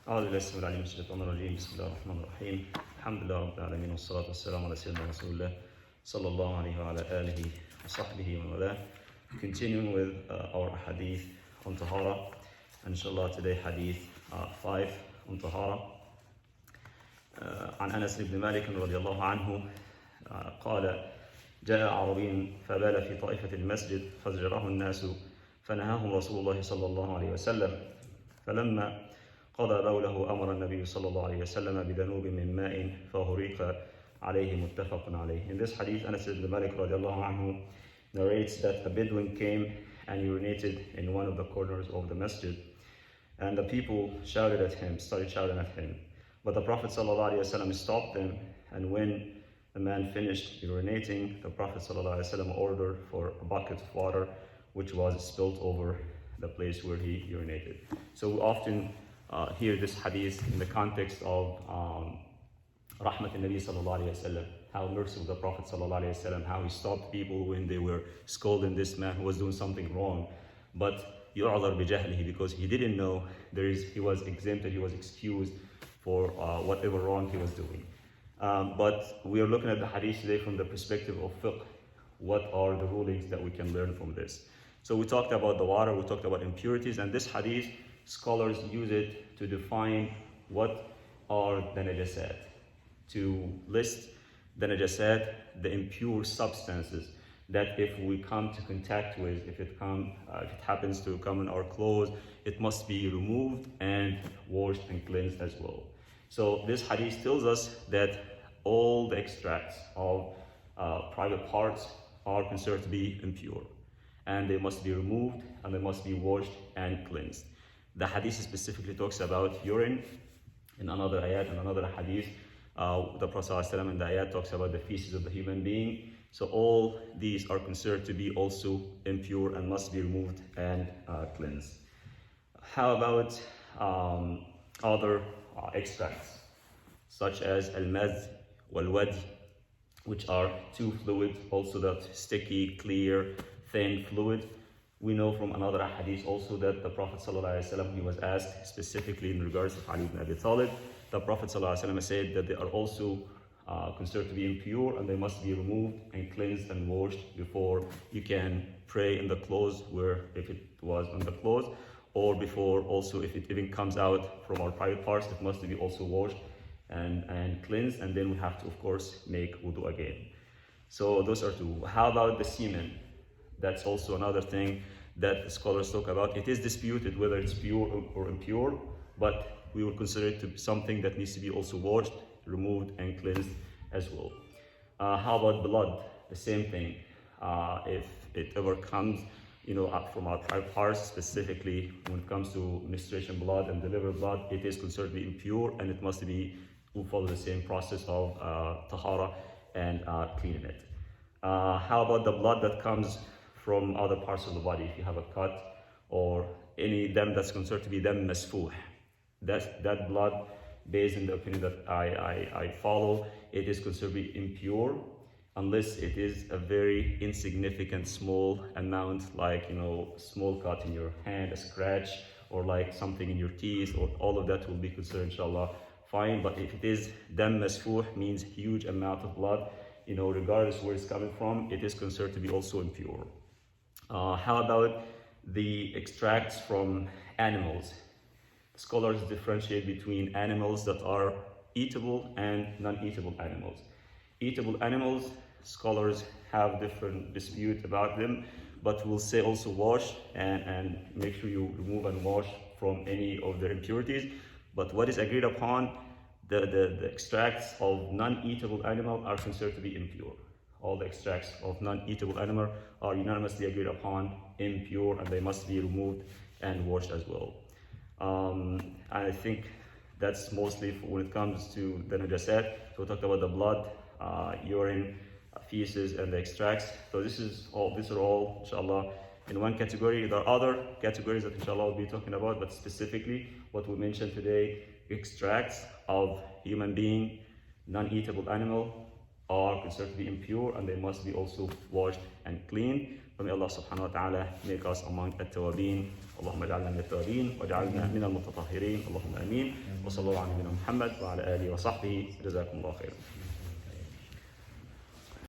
أعوذ بالله السميع العليم من الشيطان الرجيم بسم الله الرحمن الرحيم الحمد لله رب العالمين والصلاة والسلام على سيدنا رسول الله صلى الله عليه وعلى آله وصحبه ومن والاه. Continuing with our hadith on Taharah, and inshallah today hadith 5 on Taharah. عن أنس بن مالك رضي الله عنه قال جاء عربي فبال في طائفة المسجد فزجره الناس فنهاهم رسول الله صلى الله عليه وسلم فلما قضى بوله أمر النبي صلى الله عليه وسلم بذنوب من ماء فهريق عليه متفق عليه. In this hadith, Anas ibn Malik radiallahu anhu narrates that a Bedouin came and urinated in one of the corners of the masjid, and the people started shouting at him. But the Prophet sallallahu alaihi wasallam stopped them, and when the man finished urinating, the Prophet sallallahu alaihi wasallam ordered for a bucket of water which was spilled over the place where he urinated. So we often hear this hadith in the context of Rahmat al-Nabi sallallahu alayhi wa sallam, how mercy of the Prophet sallallahu alayhi wa sallam, how he stopped people when they were scolding this man who was doing something wrong. But yu'adhar bijahlihi, because he didn't know, he was exempted, he was excused for whatever wrong he was doing. But we are looking at the hadith today from the perspective of fiqh. What are the rulings that we can learn from this? So we talked about the water, we talked about impurities, and this hadith, scholars use it to define what are the najasat, to list the najasat, the impure substances that if we come to contact with, if it happens to come in our clothes, it must be removed and washed and cleansed as well. So this hadith tells us that all the extracts of private parts are considered to be impure, and they must be removed and they must be washed and cleansed. The hadith specifically talks about urine. In another ayat, in another hadith, the Prophet ﷺ in the ayat talks about the feces of the human being. So all these are considered to be also impure and must be removed and cleansed. How about other extracts, such as al-madh wal-wadi, which are two fluids, also that sticky, clear, thin fluid. We know from another hadith also that the Prophet ﷺ, he was asked specifically in regards to Ali ibn Abi Talib. The Prophet ﷺ said that they are also considered to be impure and they must be removed and cleansed and washed before you can pray in the clothes, where if it was on the clothes, or before also if it even comes out from our private parts, it must be also washed and cleansed, and then we have to of course make wudu again. So those are two. How about the semen? That's also another thing that the scholars talk about. It is disputed whether it's pure or impure, but we will consider it to be something that needs to be also washed, removed, and cleansed as well. How about blood? The same thing. If it ever comes, up from our private parts, specifically when it comes to menstruation blood and delivery blood, it is considered to be impure, and it must be follow the same process of Taharah and cleaning it. How about the blood that comes from other parts of the body? If you have a cut or any dam that's considered to be dam masfuh, that blood, based on the opinion that I follow, it is considered to be impure unless it is a very insignificant small amount, like small cut in your hand, a scratch, or like something in your teeth, or all of that will be considered inshallah fine. But if it is dam masfuh, means huge amount of blood, regardless where it's coming from, it is considered to be also impure. How about the extracts from animals? Scholars differentiate between animals that are eatable and non-eatable animals. Eatable animals, scholars have different dispute about them, but we'll say also wash and make sure you remove and wash from any of their impurities. But what is agreed upon, the extracts of non-eatable animal are considered to be impure. All the extracts of non-eatable animal are unanimously agreed upon impure, and they must be removed and washed as well. I think that's mostly when it comes to the najasat. So we talked about the blood, urine, feces, and the extracts. So these are all inshallah in one category. There are other categories that inshallah we'll be talking about, but specifically what we mentioned today, extracts of human being, non-eatable animal, are considered to be impure, and they must be also washed and cleaned. May Allah subhanahu wa ta'ala make us among at-tawabin. اللهم اجعلنا من التوابين واجعلنا من المتطهرين. اللهم امين. وصلى الله على نبينا محمد وعلى اله وصحبه. جزاكم الله خيرا.